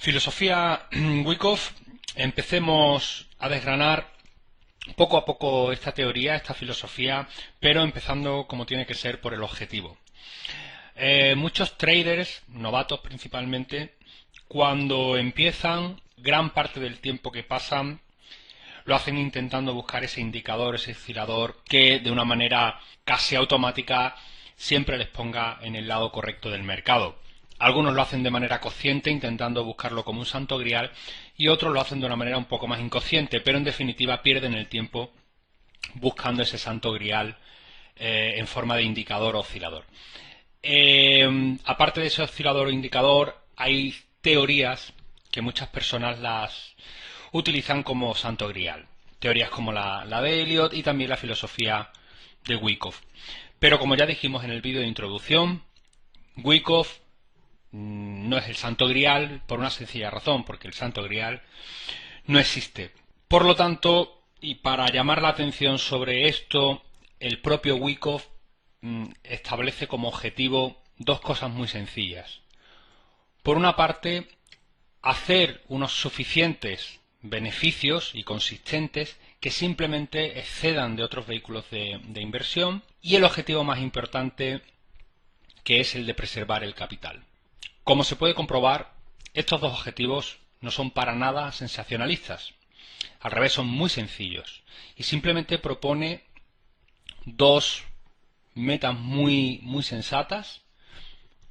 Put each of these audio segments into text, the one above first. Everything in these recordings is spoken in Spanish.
Filosofía Wyckoff. Empecemos a desgranar poco a poco esta teoría, esta filosofía, pero empezando como tiene que ser por el objetivo. Muchos traders, novatos principalmente, cuando empiezan, gran parte del tiempo que pasan lo hacen intentando buscar ese indicador, ese oscilador que de una manera casi automática siempre les ponga en el lado correcto del mercado. Algunos lo hacen de manera consciente, intentando buscarlo como un santo grial, y otros lo hacen de una manera un poco más inconsciente, pero en definitiva pierden el tiempo buscando ese santo grial en forma de indicador o oscilador. Aparte de ese oscilador o indicador, hay teorías que muchas personas las utilizan como santo grial. Teorías como la de Elliot y también la filosofía de Wyckoff. Pero como ya dijimos en el vídeo de introducción, Wyckoff no es el santo grial por una sencilla razón, porque el santo grial no existe. Por lo tanto, y para llamar la atención sobre esto, el propio Wyckoff establece como objetivo dos cosas muy sencillas. Por una parte, hacer unos suficientes beneficios y consistentes que simplemente excedan de otros vehículos de inversión, y el objetivo más importante, que es el de preservar el capital. Como se puede comprobar, estos dos objetivos no son para nada sensacionalistas. Al revés, son muy sencillos y simplemente propone dos metas muy sensatas.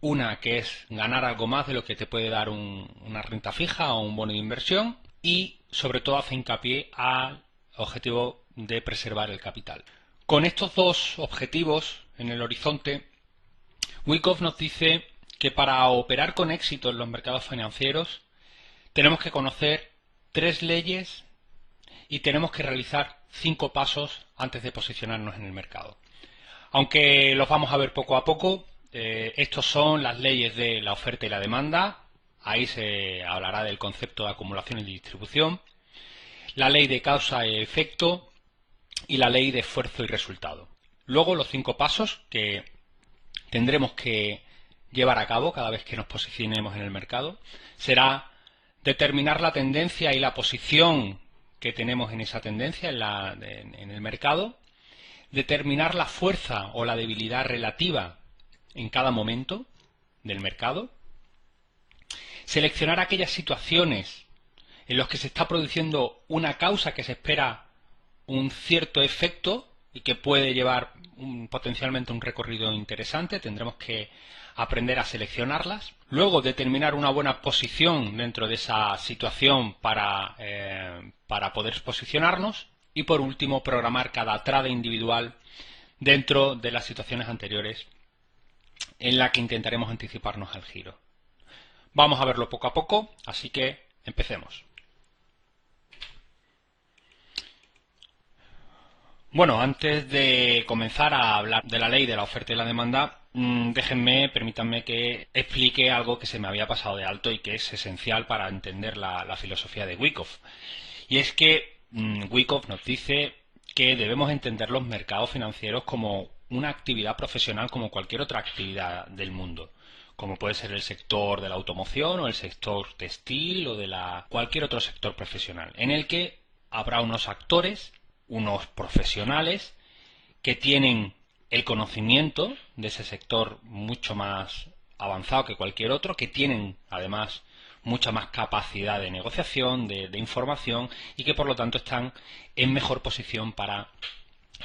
Una que es ganar algo más de lo que te puede dar una renta fija o un bono de inversión, y sobre todo hace hincapié al objetivo de preservar el capital. Con estos dos objetivos en el horizonte, Wyckoff nos dice que para operar con éxito en los mercados financieros tenemos que conocer 3 leyes y tenemos que realizar 5 pasos antes de posicionarnos en el mercado. Aunque los vamos a ver poco a poco, estos son las leyes de la oferta y la demanda. Ahí se hablará del concepto de acumulación y distribución, la ley de causa y efecto y la ley de esfuerzo y resultado. Luego los 5 pasos que tendremos que llevar a cabo cada vez que nos posicionemos en el mercado será determinar la tendencia y la posición que tenemos en esa tendencia en el mercado, determinar la fuerza o la debilidad relativa en cada momento del mercado, seleccionar aquellas situaciones en las que se está produciendo una causa que se espera un cierto efecto y que puede llevar potencialmente un recorrido interesante. Tendremos que aprender a seleccionarlas. Luego, determinar una buena posición dentro de esa situación para poder posicionarnos. Y por último, programar cada trade individual dentro de las situaciones anteriores en la que intentaremos anticiparnos al giro. Vamos a verlo poco a poco, así que empecemos. Bueno, antes de comenzar a hablar de la ley de la oferta y la demanda, permítanme que explique algo que se me había pasado de alto y que es esencial para entender la filosofía de Wyckoff. Y es que Wyckoff nos dice que debemos entender los mercados financieros como una actividad profesional como cualquier otra actividad del mundo, como puede ser el sector de la automoción o el sector textil o de cualquier otro sector profesional, en el que habrá unos actores, unos profesionales que tienen el conocimiento de ese sector mucho más avanzado que cualquier otro, que tienen además mucha más capacidad de negociación, de información, y que por lo tanto están en mejor posición para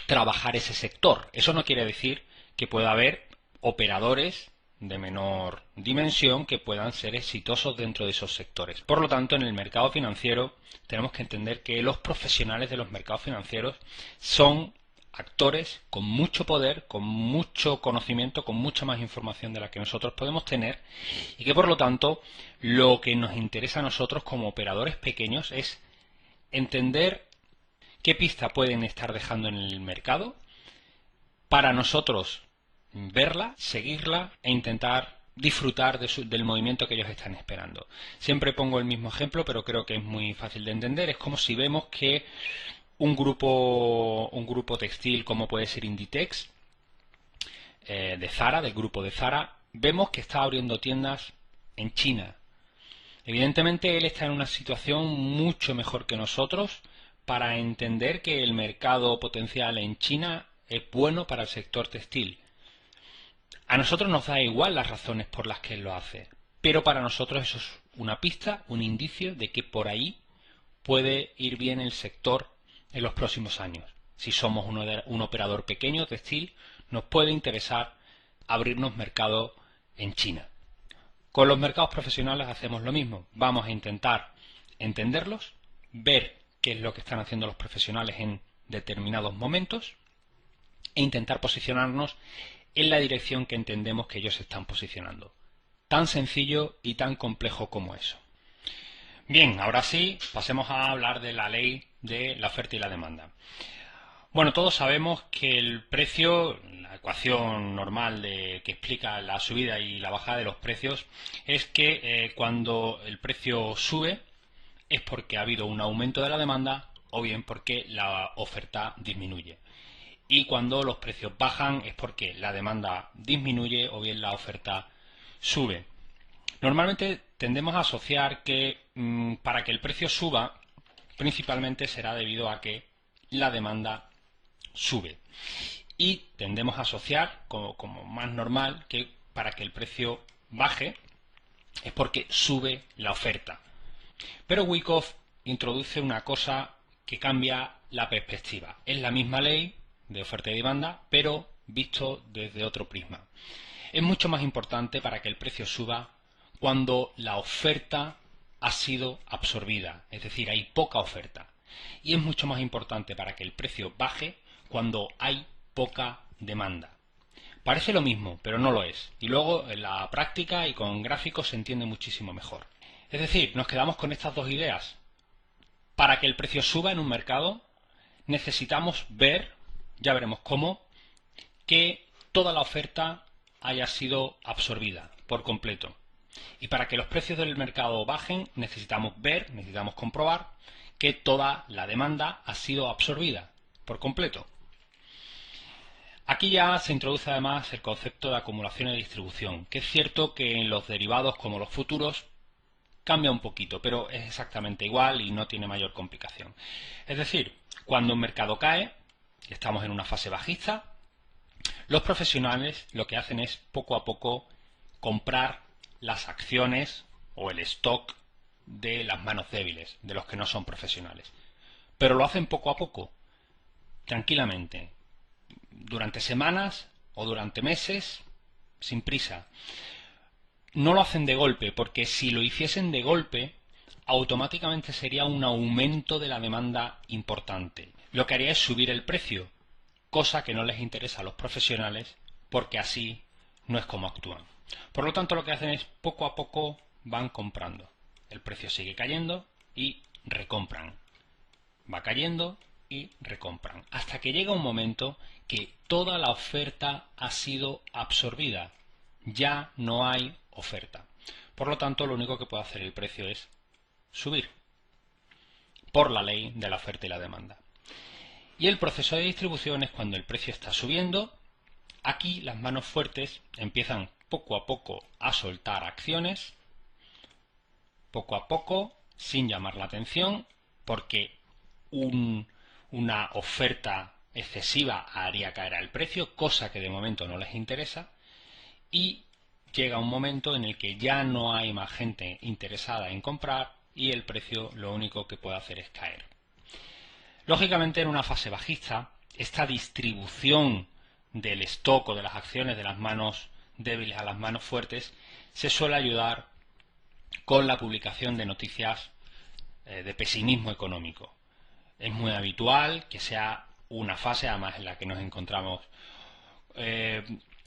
trabajar ese sector. Eso no quiere decir que pueda haber operadores de menor dimensión que puedan ser exitosos dentro de esos sectores. Por lo tanto, en el mercado financiero tenemos que entender que los profesionales de los mercados financieros son actores con mucho poder, con mucho conocimiento, con mucha más información de la que nosotros podemos tener, y que por lo tanto lo que nos interesa a nosotros como operadores pequeños es entender qué pista pueden estar dejando en el mercado para nosotros verla, seguirla e intentar disfrutar del movimiento que ellos están esperando. Siempre pongo el mismo ejemplo, pero creo que es muy fácil de entender. Es como si vemos que un grupo textil como puede ser Inditex, de Zara, del grupo de Zara, vemos que está abriendo tiendas en China. Evidentemente él está en una situación mucho mejor que nosotros para entender que el mercado potencial en China es bueno para el sector textil. A nosotros nos da igual las razones por las que él lo hace, pero para nosotros eso es una pista, un indicio de que por ahí puede ir bien el sector en los próximos años. Si somos un operador pequeño textil, nos puede interesar abrirnos mercado en China. Con los mercados profesionales hacemos lo mismo. Vamos a intentar entenderlos, ver qué es lo que están haciendo los profesionales en determinados momentos e intentar posicionarnos en la dirección que entendemos que ellos están posicionando. Tan sencillo y tan complejo como eso. Bien, ahora sí, pasemos a hablar de la ley de la oferta y la demanda. Bueno, todos sabemos que el precio, la ecuación normal que explica la subida y la bajada de los precios, es que cuando el precio sube es porque ha habido un aumento de la demanda o bien porque la oferta disminuye. Y cuando los precios bajan es porque la demanda disminuye o bien la oferta sube. Normalmente tendemos a asociar que para que el precio suba, principalmente será debido a que la demanda sube. Y tendemos a asociar como más normal que para que el precio baje es porque sube la oferta. Pero Wyckoff introduce una cosa que cambia la perspectiva. Es la misma ley de oferta y demanda, pero visto desde otro prisma. Es mucho más importante para que el precio suba cuando la oferta ha sido absorbida, es decir, hay poca oferta. Y es mucho más importante para que el precio baje cuando hay poca demanda. Parece lo mismo, pero no lo es. Y luego en la práctica y con gráficos se entiende muchísimo mejor. Es decir, nos quedamos con estas dos ideas. Para que el precio suba en un mercado, necesitamos ver, ya veremos cómo, que toda la oferta haya sido absorbida por completo. Y para que los precios del mercado bajen, necesitamos ver, necesitamos comprobar que toda la demanda ha sido absorbida por completo. Aquí ya se introduce además el concepto de acumulación y distribución, que es cierto que en los derivados como los futuros cambia un poquito, pero es exactamente igual y no tiene mayor complicación. Es decir, cuando un mercado cae, y estamos en una fase bajista, los profesionales lo que hacen es poco a poco comprar las acciones o el stock de las manos débiles, de los que no son profesionales. Pero lo hacen poco a poco, tranquilamente, durante semanas o durante meses, sin prisa. No lo hacen de golpe, porque si lo hiciesen de golpe, automáticamente sería un aumento de la demanda importante. Lo que haría es subir el precio, cosa que no les interesa a los profesionales, porque así no es como actúan. Por lo tanto, lo que hacen es poco a poco van comprando. El precio sigue cayendo y recompran. Va cayendo y recompran. Hasta que llega un momento que toda la oferta ha sido absorbida. Ya no hay oferta. Por lo tanto, lo único que puede hacer el precio es subir. Por la ley de la oferta y la demanda. Y el proceso de distribución es cuando el precio está subiendo. Aquí las manos fuertes empiezan poco a poco a soltar acciones, poco a poco, sin llamar la atención, porque una oferta excesiva haría caer el precio, cosa que de momento no les interesa, y llega un momento en el que ya no hay más gente interesada en comprar y el precio lo único que puede hacer es caer. Lógicamente, en una fase bajista, esta distribución del stock o de las acciones de las manos débiles a las manos fuertes se suele ayudar con la publicación de noticias de pesimismo económico. Es muy habitual que sea una fase, además en la que nos encontramos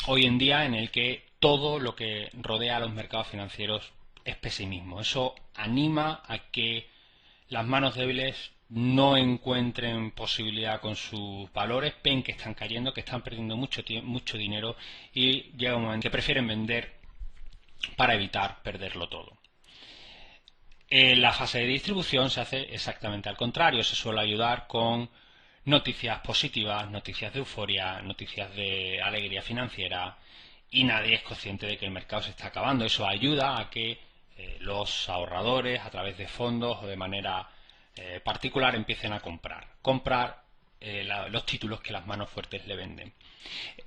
hoy en día, en el que todo lo que rodea a los mercados financieros es pesimismo. Eso anima a que las manos débiles no encuentren posibilidad con sus valores, ven que están cayendo, que están perdiendo mucho dinero y llega un momento que prefieren vender para evitar perderlo todo. En la fase de distribución se hace exactamente al contrario, se suele ayudar con noticias positivas, noticias de euforia, noticias de alegría financiera y nadie es consciente de que el mercado se está acabando. Eso ayuda a que los ahorradores a través de fondos o de manera particular empiecen a comprar los títulos que las manos fuertes le venden.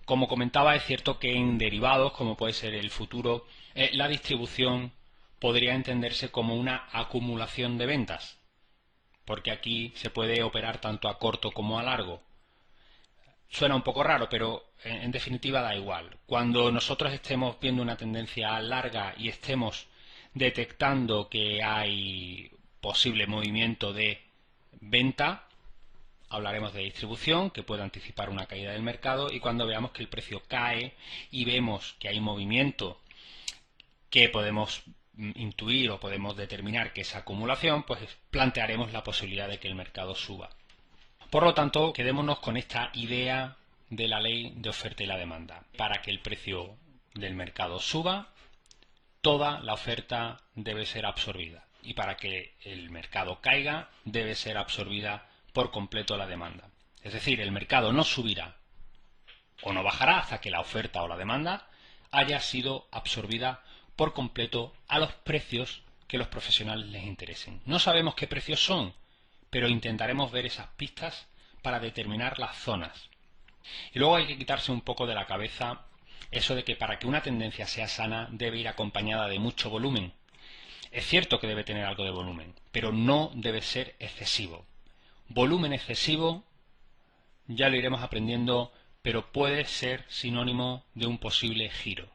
Como comentaba, es cierto que en derivados, como puede ser el futuro, la distribución podría entenderse como una acumulación de ventas, porque aquí se puede operar tanto a corto como a largo. Suena un poco raro, pero en definitiva da igual. Cuando nosotros estemos viendo una tendencia larga y estemos detectando que hay posible movimiento de venta, hablaremos de distribución, que puede anticipar una caída del mercado, y cuando veamos que el precio cae y vemos que hay movimiento que podemos intuir o podemos determinar que es acumulación, pues plantearemos la posibilidad de que el mercado suba. Por lo tanto, quedémonos con esta idea de la ley de oferta y la demanda. Para que el precio del mercado suba, toda la oferta debe ser absorbida. Y para que el mercado caiga, debe ser absorbida por completo la demanda. Es decir, el mercado no subirá o no bajará hasta que la oferta o la demanda haya sido absorbida por completo a los precios que los profesionales les interesen. No sabemos qué precios son, pero intentaremos ver esas pistas para determinar las zonas. Y luego hay que quitarse un poco de la cabeza eso de que para que una tendencia sea sana debe ir acompañada de mucho volumen. Es cierto que debe tener algo de volumen, pero no debe ser excesivo. Volumen excesivo, ya lo iremos aprendiendo, pero puede ser sinónimo de un posible giro.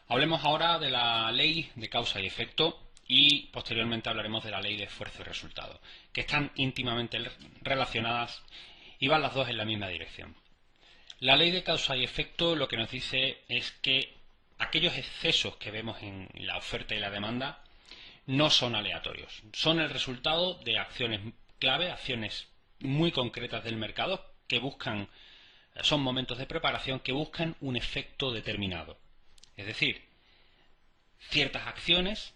Hablemos ahora de la ley de causa y efecto y posteriormente hablaremos de la ley de esfuerzo y resultado, que están íntimamente relacionadas y van las dos en la misma dirección. La ley de causa y efecto lo que nos dice es que aquellos excesos que vemos en la oferta y la demanda no son aleatorios, son el resultado de acciones clave, acciones muy concretas del mercado que buscan, son momentos de preparación que buscan un efecto determinado. Es decir, ciertas acciones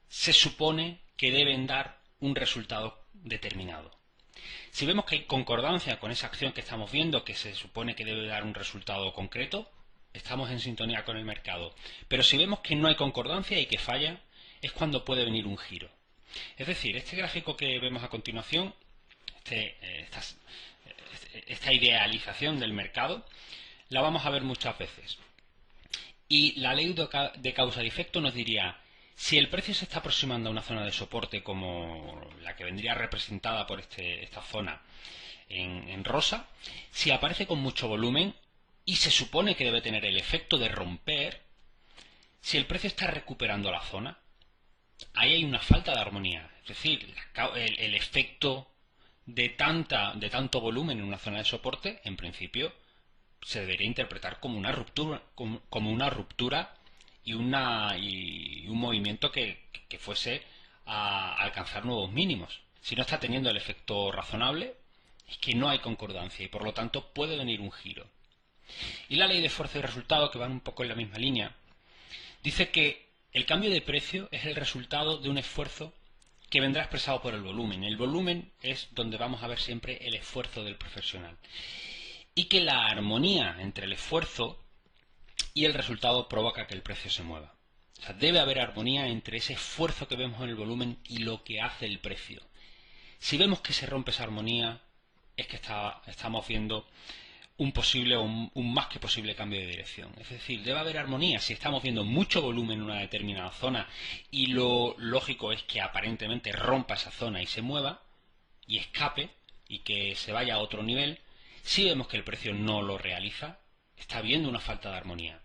se supone que deben dar un resultado determinado. Si vemos que hay concordancia con esa acción que estamos viendo, que se supone que debe dar un resultado concreto, estamos en sintonía con el mercado. Pero si vemos que no hay concordancia y que falla, es cuando puede venir un giro. Es decir, este gráfico que vemos a continuación, esta idealización del mercado, la vamos a ver muchas veces. Y la ley de causa y efecto nos diría, si el precio se está aproximando a una zona de soporte como la que vendría representada por esta zona en rosa, si aparece con mucho volumen y se supone que debe tener el efecto de romper, si el precio está recuperando la zona, ahí hay una falta de armonía. Es decir, el efecto de tanto volumen en una zona de soporte, en principio, se debería interpretar como una ruptura y un movimiento que fuese a alcanzar nuevos mínimos. Si no está teniendo el efecto razonable, es que no hay concordancia y por lo tanto puede venir un giro. Y la ley de esfuerzo y resultado, que van un poco en la misma línea, dice que el cambio de precio es el resultado de un esfuerzo que vendrá expresado por el volumen. El volumen es donde vamos a ver siempre el esfuerzo del profesional. Y que la armonía entre el esfuerzo y el resultado provoca que el precio se mueva. O sea, debe haber armonía entre ese esfuerzo que vemos en el volumen y lo que hace el precio. Si vemos que se rompe esa armonía, es que estamos viendo un posible o un más que posible cambio de dirección. Es decir, debe haber armonía. Si estamos viendo mucho volumen en una determinada zona y lo lógico es que aparentemente rompa esa zona y se mueva y escape y que se vaya a otro nivel, si vemos que el precio no lo realiza, está habiendo una falta de armonía.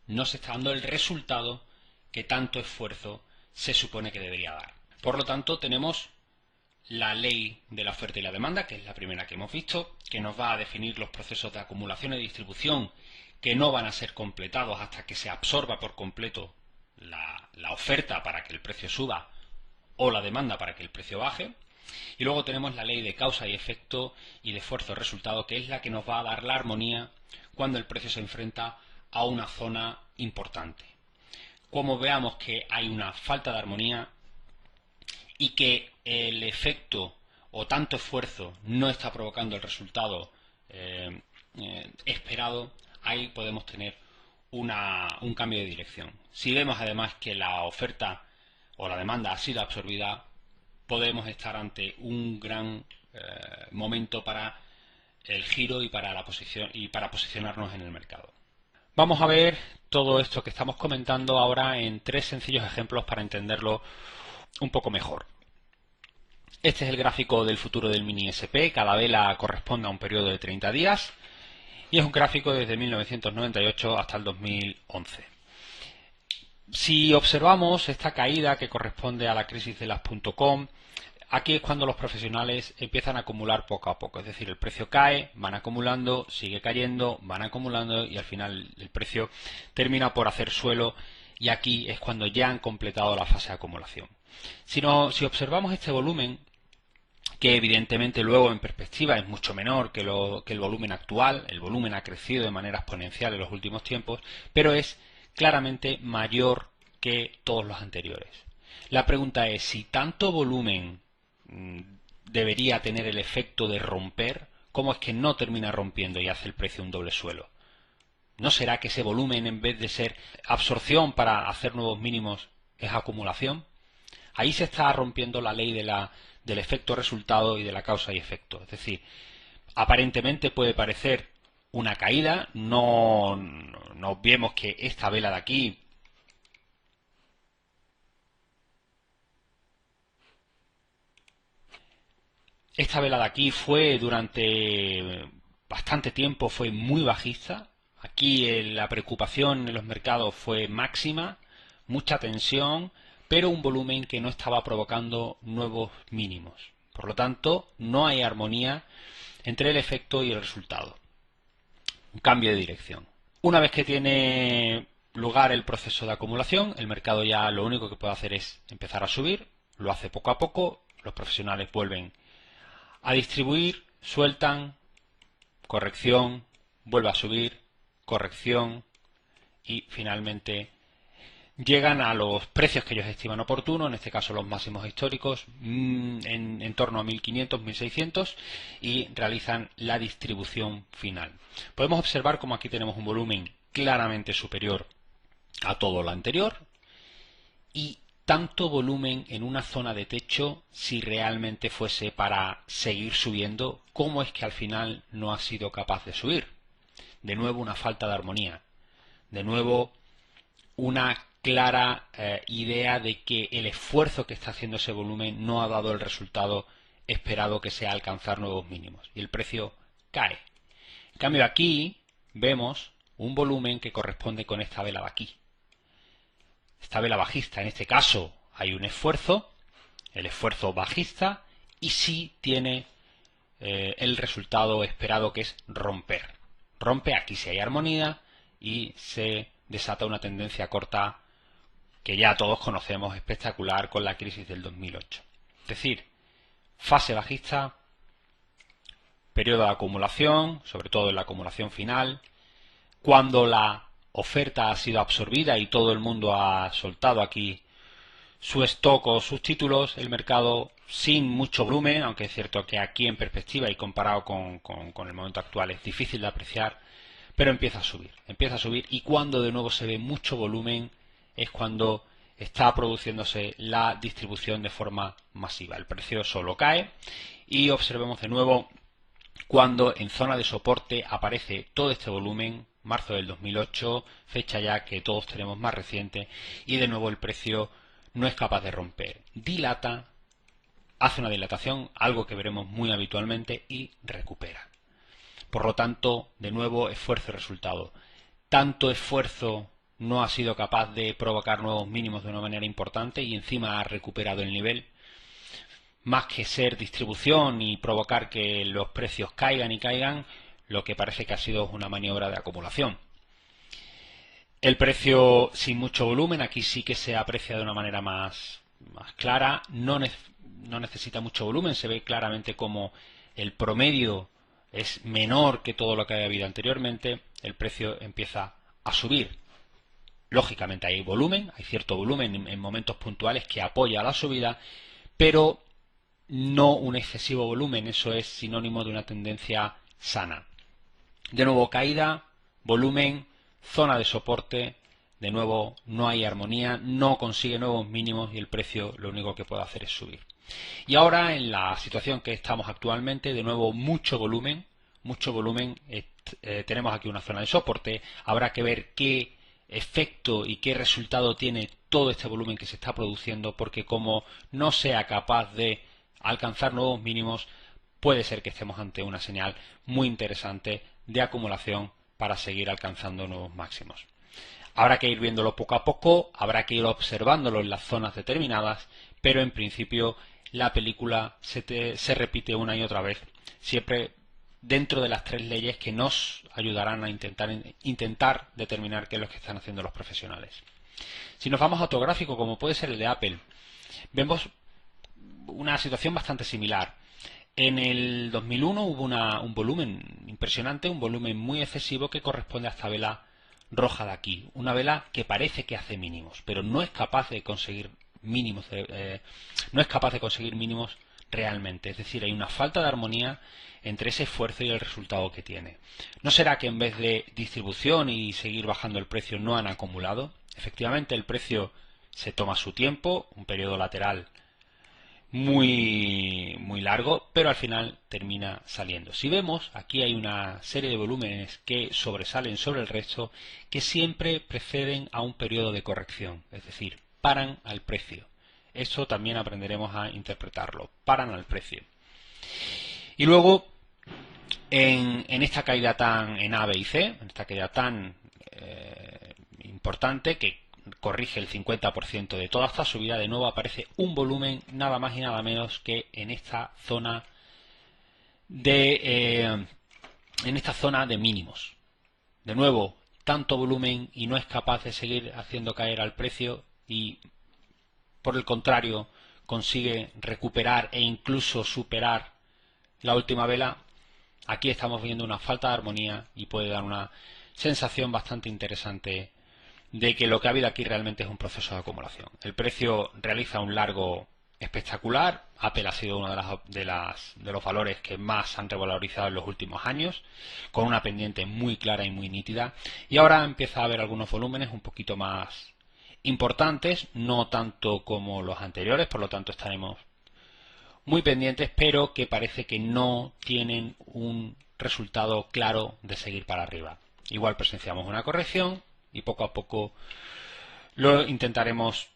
No se está dando el resultado que tanto esfuerzo se supone que debería dar. Por lo tanto, tenemos la ley de la oferta y la demanda, que es la primera que hemos visto, que nos va a definir los procesos de acumulación y distribución que no van a ser completados hasta que se absorba por completo la oferta para que el precio suba o la demanda para que el precio baje. Y luego tenemos la ley de causa y efecto y de esfuerzo-resultado, que es la que nos va a dar la armonía cuando el precio se enfrenta a una zona importante. Como veamos que hay una falta de armonía y que el efecto o tanto esfuerzo no está provocando el resultado esperado, ahí podemos tener un cambio de dirección. Si vemos además que la oferta o la demanda ha sido absorbida, podemos estar ante un gran momento para el giro y para la posición y para posicionarnos en el mercado. Vamos a ver todo esto que estamos comentando ahora en 3 sencillos ejemplos para entenderlo un poco mejor. Este es el gráfico del futuro del mini SP, cada vela corresponde a un periodo de 30 días y es un gráfico desde 1998 hasta el 2011. Si observamos esta caída que corresponde a la crisis de las .com, aquí es cuando los profesionales empiezan a acumular poco a poco, es decir, el precio cae, van acumulando, sigue cayendo, van acumulando y al final el precio termina por hacer suelo y aquí es cuando ya han completado la fase de acumulación. Si observamos este volumen, que evidentemente luego en perspectiva es mucho menor que el volumen actual, el volumen ha crecido de manera exponencial en los últimos tiempos, pero es claramente mayor que todos los anteriores. La pregunta es si tanto volumen debería tener el efecto de romper, ¿cómo es que no termina rompiendo y hace el precio un doble suelo? ¿No será que ese volumen, en vez de ser absorción para hacer nuevos mínimos, es acumulación? Ahí se está rompiendo la ley del efecto resultado y de la causa y efecto. Es decir, aparentemente puede parecer una caída, no vemos que esta vela de aquí fue durante bastante tiempo fue muy bajista. Aquí la preocupación en los mercados fue máxima, mucha tensión, pero un volumen que no estaba provocando nuevos mínimos. Por lo tanto, no hay armonía entre el efecto y el resultado. Un cambio de dirección. Una vez que tiene lugar el proceso de acumulación, el mercado ya lo único que puede hacer es empezar a subir, lo hace poco a poco, los profesionales vuelven a distribuir, sueltan, corrección, vuelve a subir, corrección y finalmente llegan a los precios que ellos estiman oportunos, en este caso los máximos históricos, en torno a 1500, 1600 y realizan la distribución final. Podemos observar como aquí tenemos un volumen claramente superior a todo lo anterior y tanto volumen en una zona de techo si realmente fuese para seguir subiendo, ¿cómo es que al final no ha sido capaz de subir? De nuevo una falta de armonía, de nuevo una clara idea de que el esfuerzo que está haciendo ese volumen no ha dado el resultado esperado, que sea alcanzar nuevos mínimos y el precio cae. En cambio aquí vemos un volumen que corresponde con esta vela de aquí. Esta vela bajista, en este caso hay un esfuerzo, el esfuerzo bajista, y sí tiene el resultado esperado, que es romper. Rompe, aquí si hay armonía y se desata una tendencia corta que ya todos conocemos, espectacular, con la crisis del 2008. Es decir, fase bajista, periodo de acumulación, sobre todo en la acumulación final, cuando la oferta ha sido absorbida y todo el mundo ha soltado aquí su stock o sus títulos, el mercado sin mucho volumen, aunque es cierto que aquí en perspectiva y comparado con el momento actual es difícil de apreciar, pero empieza a subir y cuando de nuevo se ve mucho volumen es cuando está produciéndose la distribución de forma masiva. El precio solo cae y observemos de nuevo cuando en zona de soporte aparece todo este volumen, marzo del 2008, fecha ya que todos tenemos más reciente, y de nuevo el precio no es capaz de romper. Dilata, hace una dilatación, algo que veremos muy habitualmente, y recupera. Por lo tanto, de nuevo, esfuerzo y resultado. Tanto esfuerzo no ha sido capaz de provocar nuevos mínimos de una manera importante y encima ha recuperado el nivel. Más que ser distribución y provocar que los precios caigan y caigan, lo que parece que ha sido una maniobra de acumulación. El precio sin mucho volumen, aquí sí que se aprecia de una manera más clara, no necesita mucho volumen, se ve claramente como el promedio es menor que todo lo que había habido anteriormente, el precio empieza a subir. Lógicamente hay volumen, hay cierto volumen en momentos puntuales que apoya la subida, pero no un excesivo volumen, eso es sinónimo de una tendencia sana. De nuevo caída, volumen, zona de soporte, de nuevo no hay armonía, no consigue nuevos mínimos y el precio lo único que puede hacer es subir. Y ahora en la situación que estamos actualmente, de nuevo mucho volumen, tenemos aquí una zona de soporte, habrá que ver qué efecto y qué resultado tiene todo este volumen que se está produciendo, porque como no sea capaz de alcanzar nuevos mínimos, puede ser que estemos ante una señal muy interesante de acumulación para seguir alcanzando nuevos máximos. Habrá que ir viéndolo poco a poco, habrá que ir observándolo en las zonas determinadas, pero en principio la película se repite una y otra vez, siempre dentro de las tres leyes que nos ayudarán a intentar determinar qué es lo que están haciendo los profesionales. Si nos vamos a otro gráfico, como puede ser el de Apple, vemos una situación bastante similar. En el 2001 hubo un volumen impresionante, un volumen muy excesivo que corresponde a esta vela roja de aquí. Una vela que parece que hace mínimos, pero no es capaz de conseguir mínimos, realmente. Es decir, hay una falta de armonía entre ese esfuerzo y el resultado que tiene. ¿No será que en vez de distribución y seguir bajando el precio no han acumulado? Efectivamente, el precio se toma su tiempo, un periodo lateral muy largo, pero al final termina saliendo. Si vemos, aquí hay una serie de volúmenes que sobresalen sobre el resto, que siempre preceden a un periodo de corrección, es decir, paran al precio. Eso también aprenderemos a interpretarlo, paran al precio. Y luego, en esta caída en A, B y C, en esta caída tan importante que corrige el 50% de toda esta subida, de nuevo aparece un volumen nada más y nada menos que en esta zona de mínimos. De nuevo, tanto volumen y no es capaz de seguir haciendo caer al precio y por el contrario consigue recuperar e incluso superar la última vela. Aquí estamos viendo una falta de armonía y puede dar una sensación bastante interesante de que lo que ha habido aquí realmente es un proceso de acumulación. El precio realiza un largo espectacular. Apple ha sido uno de los valores que más han revalorizado en los últimos años, con una pendiente muy clara y muy nítida. Y ahora empieza a haber algunos volúmenes un poquito más importantes, no tanto como los anteriores, por lo tanto estaremos muy pendientes, pero que parece que no tienen un resultado claro de seguir para arriba. Igual presenciamos una corrección y poco a poco lo intentaremos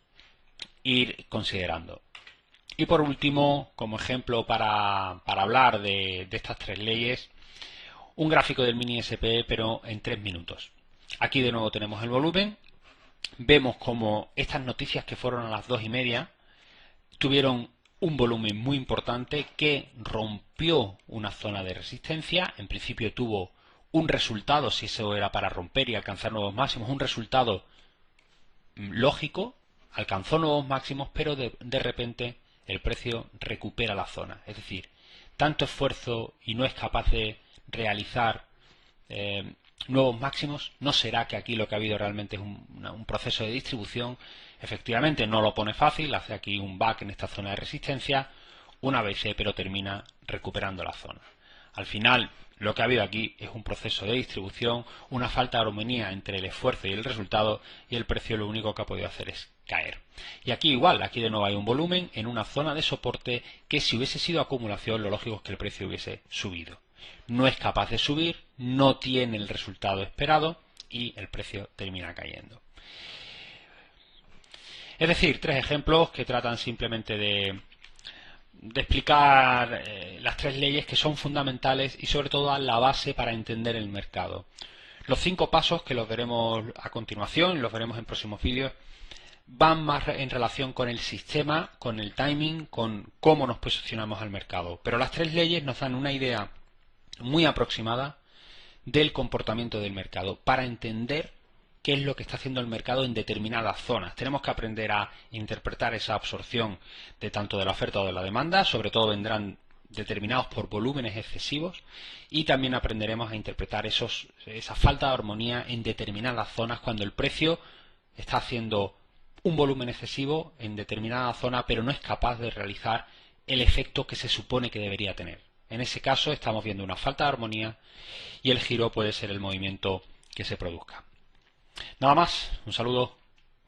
ir considerando. Y por último, como ejemplo para hablar de estas tres leyes, un gráfico del mini SP pero en 3 minutos. Aquí de nuevo tenemos el volumen. Vemos como estas noticias que fueron a las 2:30 tuvieron un volumen muy importante que rompió una zona de resistencia. En principio tuvo un resultado, si eso era para romper y alcanzar nuevos máximos, un resultado lógico, alcanzó nuevos máximos, pero de repente el precio recupera la zona. Es decir, tanto esfuerzo y no es capaz de realizar nuevos máximos. ¿No será que aquí lo que ha habido realmente es un proceso de distribución? Efectivamente no lo pone fácil, hace aquí un back en esta zona de resistencia, una BC, pero termina recuperando la zona. Al final lo que ha habido aquí es un proceso de distribución, una falta de armonía entre el esfuerzo y el resultado, y el precio lo único que ha podido hacer es caer. Y aquí igual, aquí de nuevo hay un volumen en una zona de soporte que si hubiese sido acumulación, lo lógico es que el precio hubiese subido. No es capaz de subir, no tiene el resultado esperado y el precio termina cayendo. Es decir, 3 ejemplos que tratan simplemente de explicar las 3 leyes que son fundamentales y sobre todo a la base para entender el mercado. Los 5 pasos, que los veremos a continuación, los veremos en próximos vídeos, van más en relación con el sistema, con el timing, con cómo nos posicionamos al mercado. Pero las 3 leyes nos dan una idea muy aproximada del comportamiento del mercado para entender qué es lo que está haciendo el mercado en determinadas zonas. Tenemos que aprender a interpretar esa absorción de tanto de la oferta o de la demanda, sobre todo vendrán determinados por volúmenes excesivos, y también aprenderemos a interpretar esa falta de armonía en determinadas zonas cuando el precio está haciendo un volumen excesivo en determinada zona pero no es capaz de realizar el efecto que se supone que debería tener. En ese caso estamos viendo una falta de armonía y el giro puede ser el movimiento que se produzca. Nada más, un saludo.